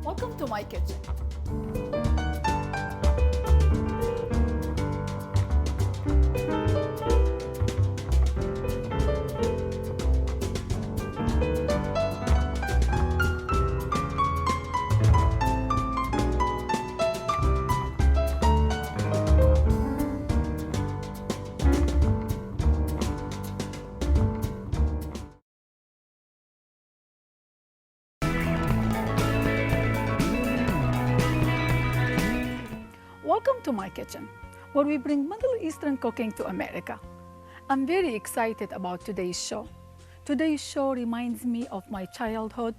Welcome to my kitchen. Welcome to my kitchen, where we bring Middle Eastern cooking to America. I'm very excited about today's show. Today's show reminds me of my childhood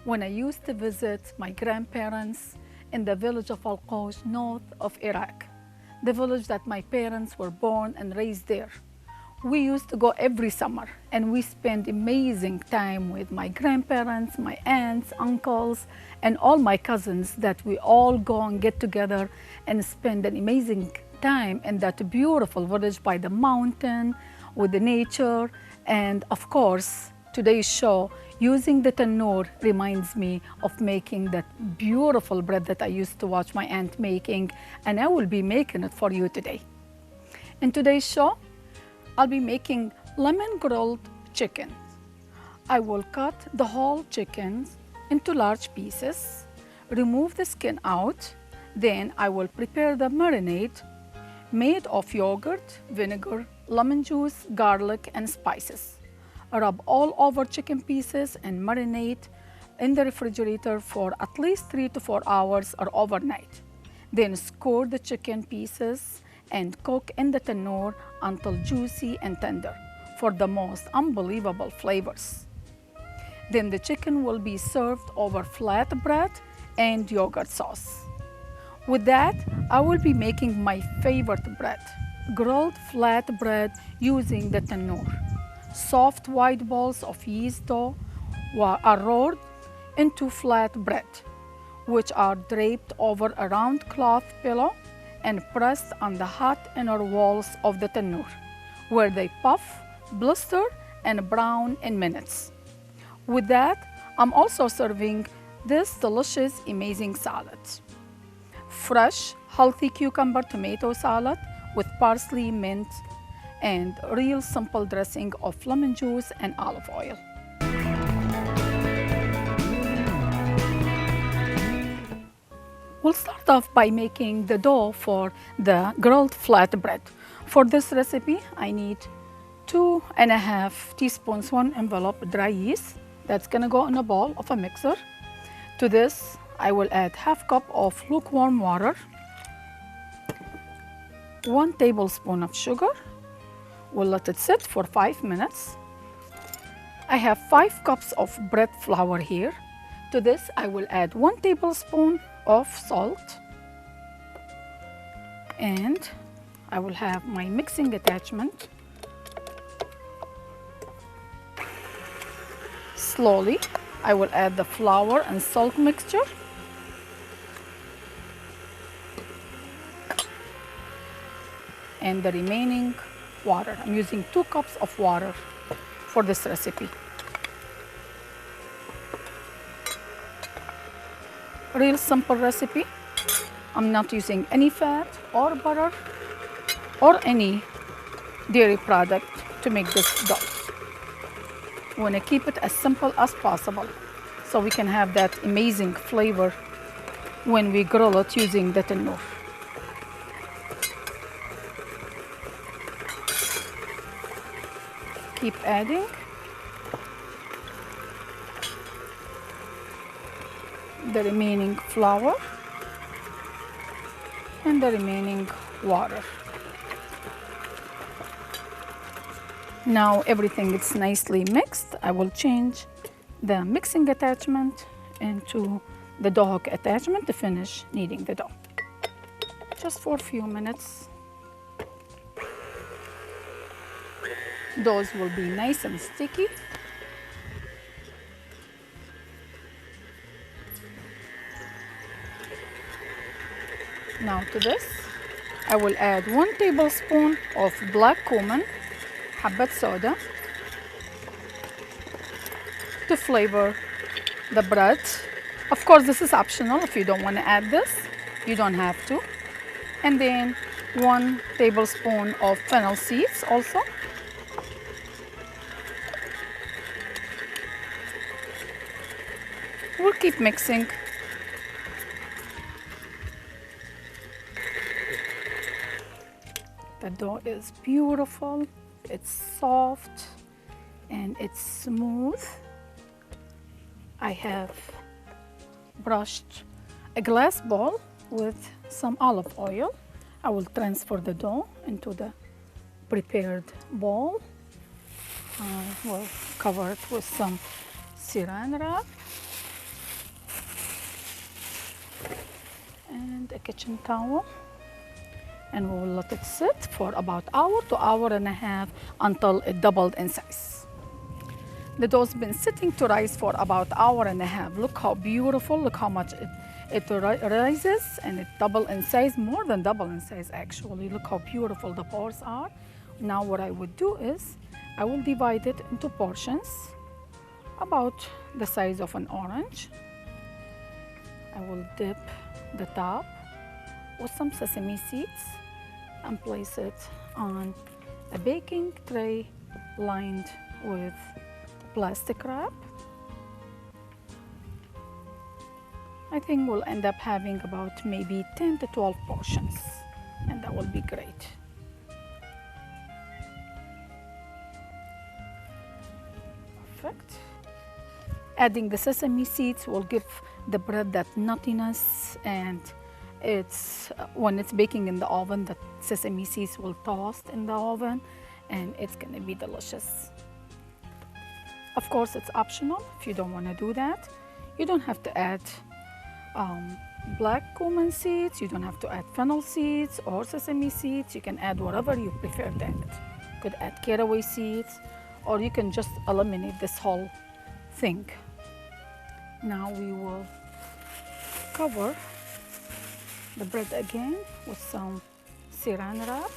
when I used to visit my grandparents in the village of Al-Qosh, north of Iraq, the village that my parents were born and raised there. We used to go every summer, and we spent amazing time with my grandparents, my aunts, uncles, and all my cousins that we all go and get together and spend an amazing time in that beautiful village by the mountain with the nature. And of course, today's show, using the tanur, reminds me of making that beautiful bread that I used to watch my aunt making, and I will be making it for you today. In today's show, I'll be making lemon grilled chicken. I will cut the whole chickens into large pieces, remove the skin out, then I will prepare the marinade made of yogurt, vinegar, lemon juice, garlic, and spices. Rub all over chicken pieces and marinate in the refrigerator for at least 3 to 4 hours or overnight. Then score the chicken pieces and cook in the tanur until juicy and tender for the most unbelievable flavors. Then the chicken will be served over flatbread and yogurt sauce. With that, I will be making my favorite bread, grilled flatbread using the tanur. Soft white balls of yeast dough are rolled into flatbread, which are draped over a round cloth pillow and pressed on the hot inner walls of the tanur, where they puff, blister, and brown in minutes. With that, I'm also serving this delicious, amazing salad. Fresh, healthy cucumber tomato salad with parsley, mint, and real simple dressing of lemon juice and olive oil. We'll start off by making the dough for the grilled flatbread. For this recipe, I need 2.5 teaspoons, 1 envelope dry yeast. That's gonna go in a bowl of a mixer. To this, I will add half cup of lukewarm water, 1 tablespoon of sugar. We'll let it sit for 5 minutes. I have 5 cups of bread flour here. To this, I will add 1 tablespoon of salt, and I will have my mixing attachment. Slowly, I will add the flour and salt mixture. And the remaining water. I'm using 2 cups of water for this recipe. Real simple recipe. I'm not using any fat or butter or any dairy product to make this dough. We want to keep it as simple as possible so we can have that amazing flavor when we grill it using the tanur. Keep adding. The remaining flour and the remaining water. Now everything is nicely mixed. I will change the mixing attachment into the dough hook attachment to finish kneading the dough. Just for a few minutes. Those will be nice and sticky. Now to this, I will add 1 tablespoon of black cumin, حبة soda, to flavor the bread Of course, this is optional. If you don't want to add this, you don't have to. And then 1 tablespoon of fennel seeds also. We'll keep mixing. The dough is beautiful, it's soft, and it's smooth. I have brushed a glass bowl with some olive oil. I will transfer the dough into the prepared bowl. We'll cover it with some saran wrap and a kitchen towel. And we will let it sit for about hour to hour and a half until it doubled in size. The dough's been sitting to rise for about hour and a half. Look how beautiful, look how much it rises, and it doubled in size, more than double in size actually. Look how beautiful the pores are. Now what I would do is, I will divide it into portions about the size of an orange. I will dip the top with some sesame seeds and place it on a baking tray lined with plastic wrap. I think we'll end up having about maybe 10 to 12 portions, and that will be great. Perfect. Adding the sesame seeds will give the bread that nuttiness, and when it's baking in the oven, the sesame seeds will toast in the oven, and it's going to be delicious. Of course, it's optional if you don't want to do that. You don't have to add black cumin seeds, you don't have to add fennel seeds or sesame seeds. You can add whatever you prefer to add. You could add caraway seeds, or you can just eliminate this whole thing. Now we will cover the bread again with some saran wrap,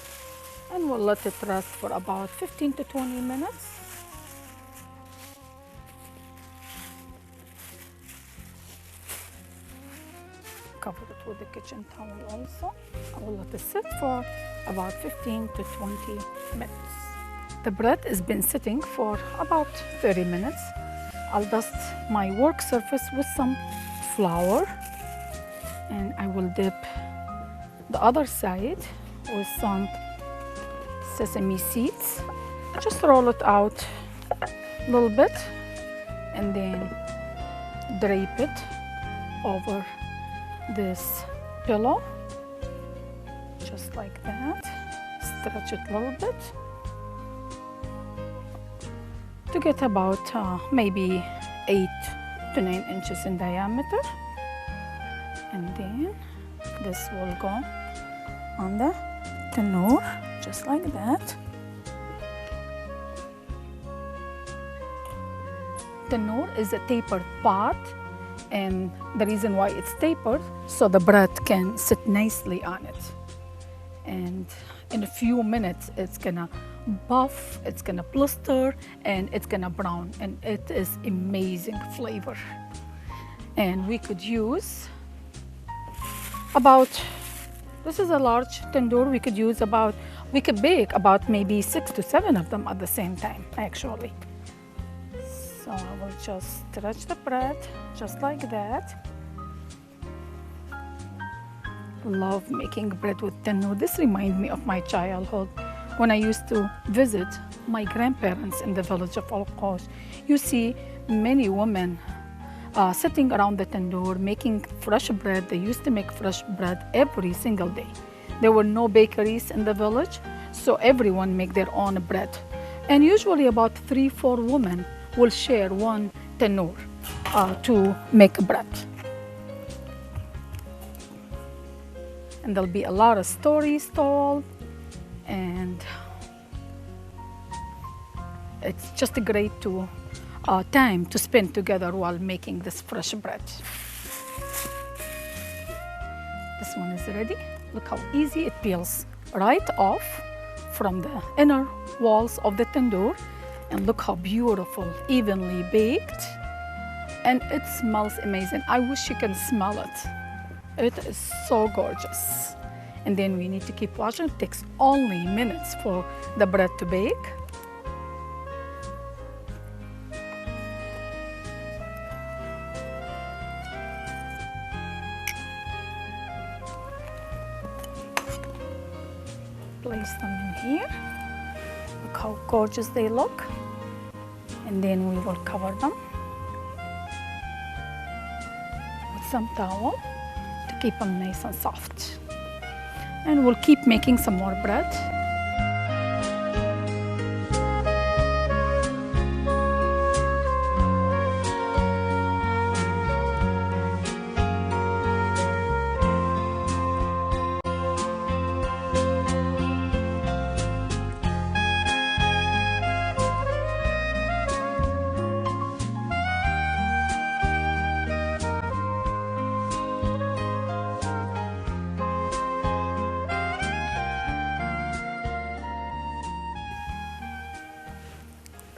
and we'll let it rest for about 15 to 20 minutes. Cover it with the kitchen towel also. I will let it sit for about 15 to 20 minutes. The bread has been sitting for about 30 minutes. I'll dust my work surface with some flour, and I will dip the other side with some sesame seeds. Just roll it out a little bit and then drape it over this pillow, just like that. Stretch it a little bit to get about maybe 8 to 9 inches in diameter, and then this will go on the tanur, just like that. Tanur is a tapered pot, and the reason why it's tapered, so the bread can sit nicely on it. And in a few minutes, it's gonna buff, it's gonna blister, and it's gonna brown, and it is amazing flavor. And we could use about, this is a large tandoor, we could bake about maybe 6 to 7 of them at the same time, actually. So I will just stretch the bread just like that. Love making bread with tandoor. This reminds me of my childhood when I used to visit my grandparents in the village of Al-Qosh. You see many women sitting around the tandoor making fresh bread. They used to make fresh bread every single day. There were no bakeries in the village, so everyone make their own bread. And usually about 3-4 women will share one tandoor to make bread. And there'll be a lot of stories told, and it's just a great time to spend together while making this fresh bread. This one is ready. Look how easy it peels right off from the inner walls of the tandoor. And look how beautiful, evenly baked, and it smells amazing. I wish you can smell it. It is so gorgeous. And then we need to keep watching. It takes only minutes for the bread to bake. Place them in here. Look how gorgeous they look. And then we will cover them with some towel to keep them nice and soft. And we'll keep making some more bread.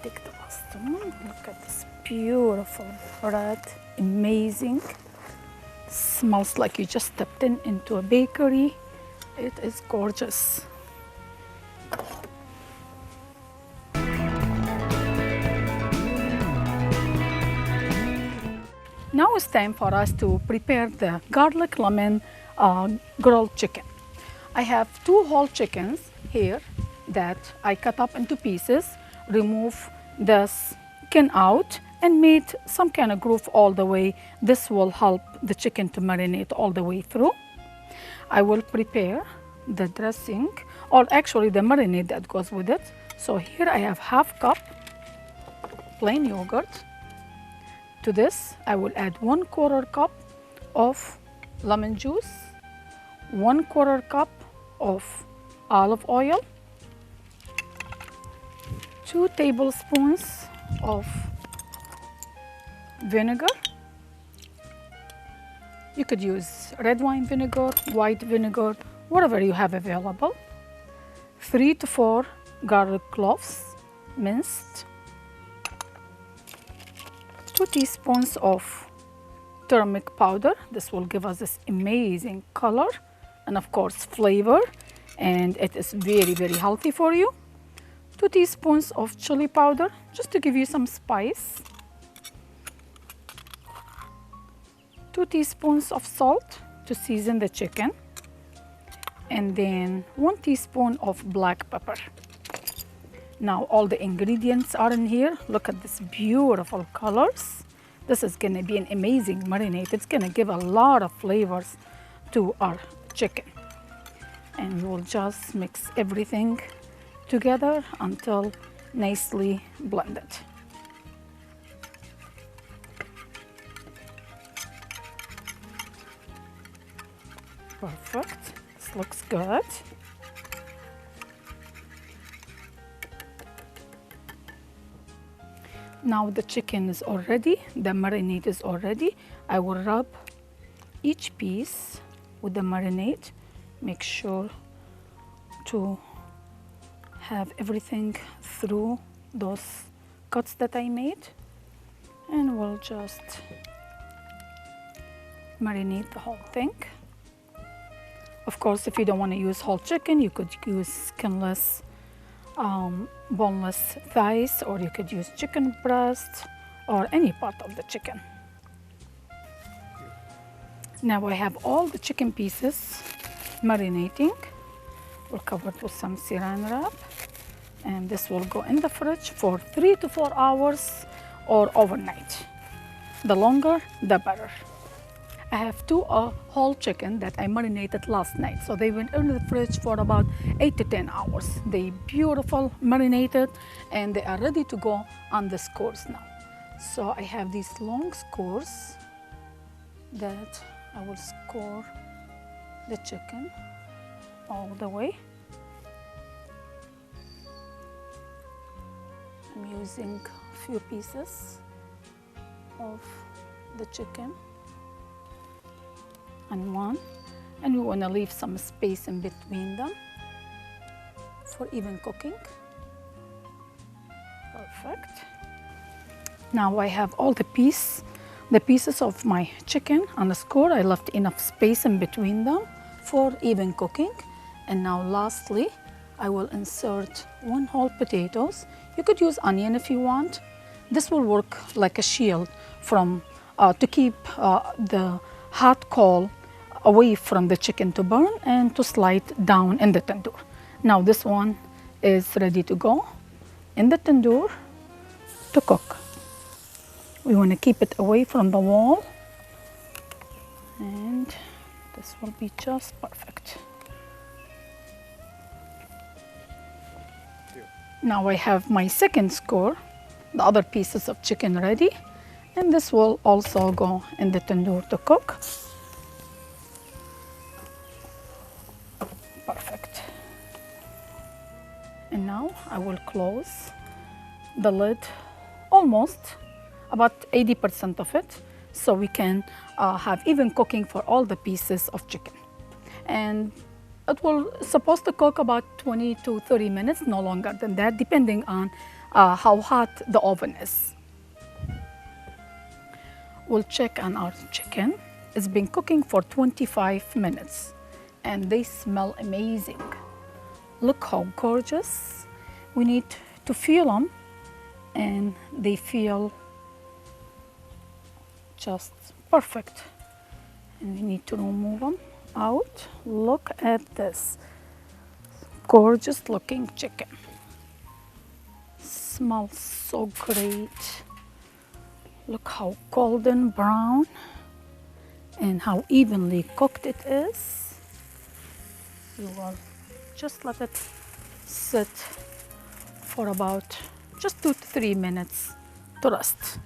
Take the last one. Look at this beautiful bread. Amazing. Smells like you just stepped into a bakery. It is gorgeous. Now it's time for us to prepare the garlic lemon grilled chicken. I have 2 whole chickens here that I cut up into pieces, remove the skin out, and made some kind of groove all the way. This will help the chicken to marinate all the way through. I will prepare the dressing, or actually the marinade that goes with it. So here I have half cup plain yogurt. To this, I will add 1/4 cup of lemon juice, 1/4 cup of olive oil, 2 tablespoons of vinegar. You could use red wine vinegar, white vinegar, whatever you have available. 3 to 4 garlic cloves, minced. 2 teaspoons of turmeric powder. This will give us this amazing color and of course flavor, and it is very, very healthy for you. 2 teaspoons of chili powder, just to give you some spice. 2 teaspoons of salt to season the chicken. And then 1 teaspoon of black pepper. Now all the ingredients are in here. Look at this beautiful colors. This is gonna be an amazing marinade. It's gonna give a lot of flavors to our chicken. And we will just mix everything together until nicely blended. Perfect. This looks good. Now the chicken is all ready, the marinade is all ready. I will rub each piece with the marinade. Make sure to have everything through those cuts that I made. And we'll just marinate the whole thing. Of course, if you don't want to use whole chicken, you could use skinless, boneless thighs, or you could use chicken breast or any part of the chicken. Now I have all the chicken pieces marinating. We'll cover it with some saran wrap, and this will go in the fridge for 3 to 4 hours or overnight. The longer, the better. I have 2 whole chicken that I marinated last night. So they went in the fridge for about 8 to 10 hours. They beautiful marinated and they are ready to go on the skewers now. So I have these long skewers that I will skewer the chicken all the way. I'm using a few pieces of the chicken and one, and we want to leave some space in between them for even cooking. Perfect. Now I have all the piece the pieces of my chicken on the skewer. I left enough space in between them for even cooking. And now lastly, I will insert 1 whole potatoes. You could use onion if you want. This will work like a shield from to keep the hot coal away from the chicken to burn and to slide down in the tandoor. Now this one is ready to go in the tandoor to cook. We want to keep it away from the wall, and this will be just perfect. Now I have my second skewer, the other pieces of chicken ready, and this will also go in the tandoor to cook. Perfect. And now I will close the lid, almost about 80% of it, so we can have even cooking for all the pieces of chicken. And it will supposed to cook about 20 to 30 minutes, no longer than that, depending on how hot the oven is. We'll check on our chicken. It's been cooking for 25 minutes and they smell amazing. Look how gorgeous. We need to feel them, and they feel just perfect. And we need to remove them out. Look at this gorgeous looking chicken. Smells so great. Look how golden brown and how evenly cooked it is. We will just let it sit for about just 2 to 3 minutes to rest.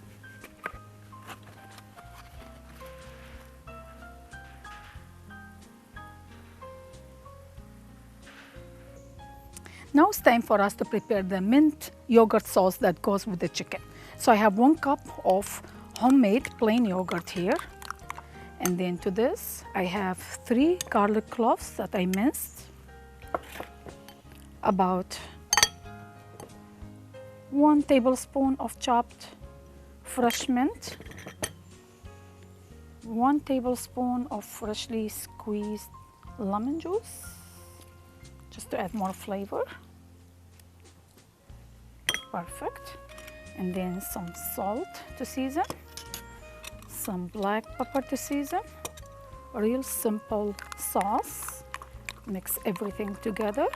Now it's time for us to prepare the mint yogurt sauce that goes with the chicken. So I have 1 cup of homemade plain yogurt here. And then to this, I have 3 garlic cloves that I minced. About 1 tablespoon of chopped fresh mint. 1 tablespoon of freshly squeezed lemon juice, just to add more flavor. Perfect. And then some salt to season, some black pepper to season, a real simple sauce. Mix everything together.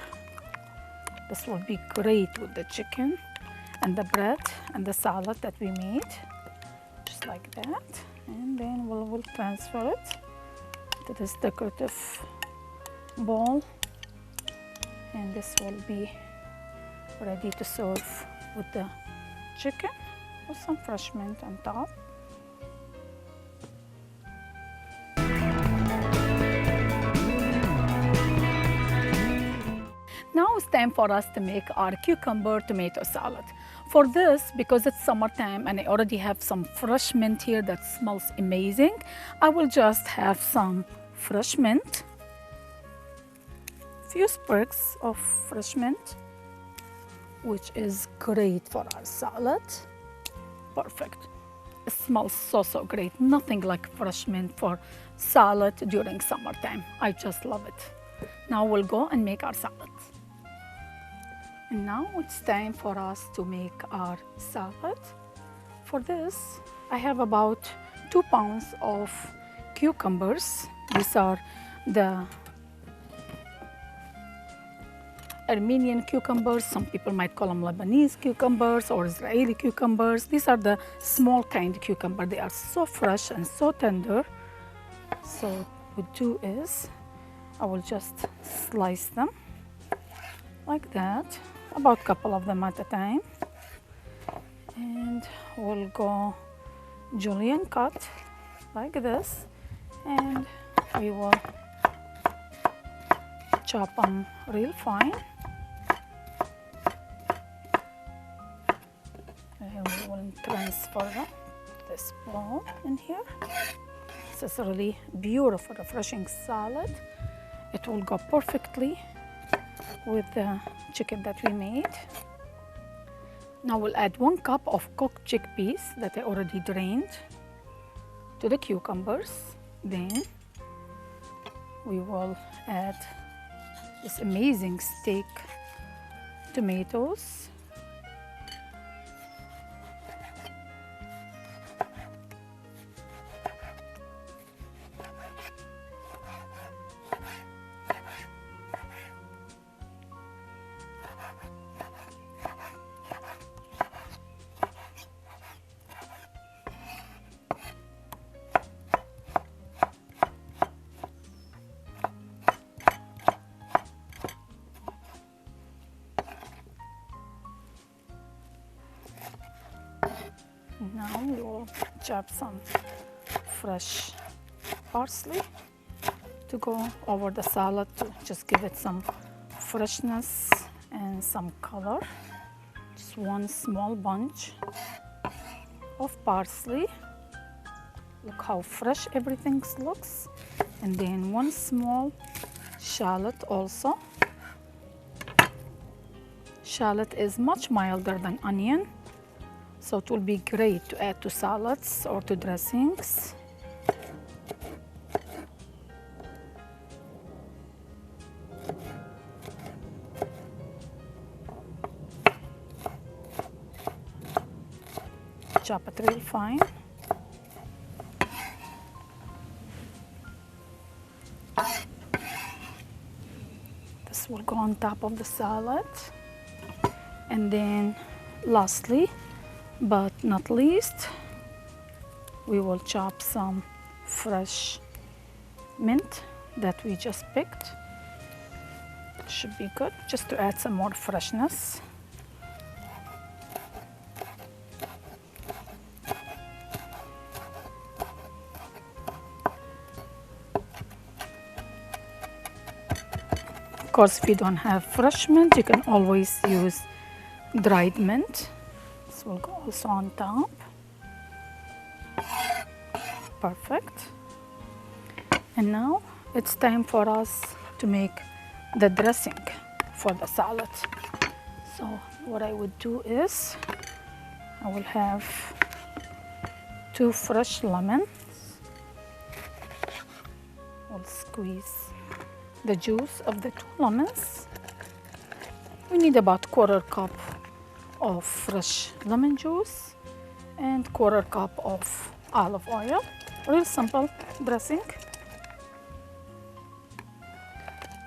This will be great with the chicken and the bread and the salad that we made, just like that. And then we'll transfer it to this decorative bowl, and this will be ready to serve with the chicken with some fresh mint on top. Now it's time for us to make our cucumber tomato salad. For this, because it's summertime and I already have some fresh mint here that smells amazing, I will just have some fresh mint, few sprigs of fresh mint, which is great for our salad. Perfect. It smells so great. Nothing like fresh mint for salad during summertime. I just love it. Now we'll go and make our salad. And now it's time for us to make our salad. For this, I have about 2 pounds of cucumbers. These are the Armenian cucumbers. Some people might call them Lebanese cucumbers or Israeli cucumbers. These are the small kind cucumber. They are so fresh and so tender. So what we do is, I will just slice them like that, about a couple of them at a time. And we'll go julienne cut like this, and we will chop them real fine. And we will transfer this bowl in here. This is a really beautiful, refreshing salad. It will go perfectly with the chicken that we made. Now we'll add 1 cup of cooked chickpeas that I already drained. to the cucumbers. Then we will add this amazing steak tomatoes. Now we will chop some fresh parsley to go over the salad to just give it some freshness and some color. Just one small bunch of parsley. Look how fresh everything looks. And then one small shallot also. Shallot is much milder than onion, so it will be great to add to salads or to dressings. Chop it real fine. This will go on top of the salad. And then lastly, but not least, we will chop some fresh mint that we just picked. Should be good, just to add some more freshness. Of course, if you don't have fresh mint, you can always use dried mint. This will go also on top. Perfect. And now it's time for us to make the dressing for the salad. So what I would do is I will have 2 fresh lemons. We'll squeeze the juice of the 2 lemons. We need about 1/4 cup of fresh lemon juice and 1/4 cup of olive oil. Real simple dressing.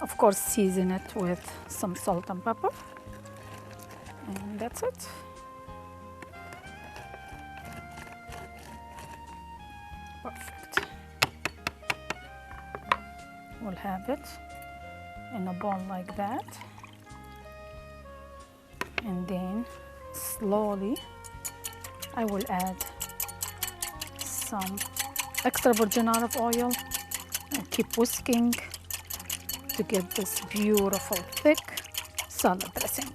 Of course, season it with some salt and pepper, and that's it. Perfect. We'll have it in a bowl like that. And then slowly I will add some extra virgin olive oil and keep whisking to get this beautiful thick salad dressing.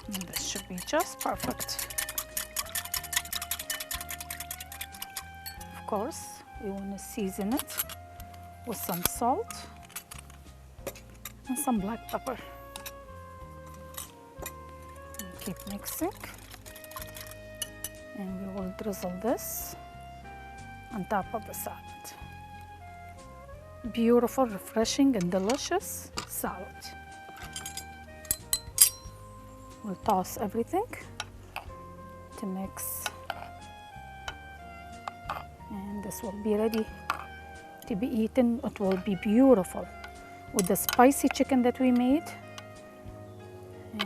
And this should be just perfect. Of course, we want to season it with some salt and some black pepper. And keep mixing. And we will drizzle this on top of the salad. Beautiful, refreshing, and delicious salad. We'll toss everything to mix. And this will be ready to be eaten. It will be beautiful with the spicy chicken that we made.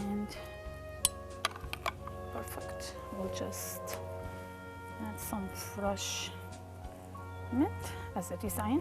And perfect. We'll just add some fresh mint as a design.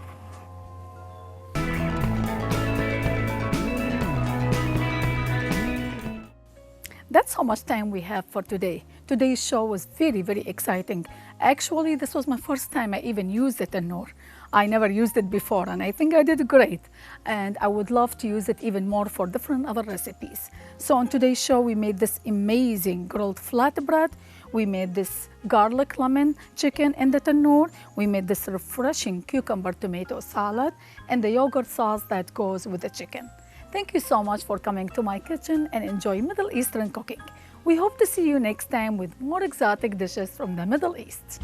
That's how much time we have for today. Today's show was very, very exciting. Actually, this was my first time I even used the Tanور. I never used it before, and I think I did great. And I would love to use it even more for different other recipes. So on today's show, we made this amazing grilled flatbread. We made this garlic lemon chicken in the Tanور. We made this refreshing cucumber tomato salad and the yogurt sauce that goes with the chicken. Thank you so much for coming to my kitchen and enjoy Middle Eastern cooking. We hope to see you next time with more exotic dishes from the Middle East.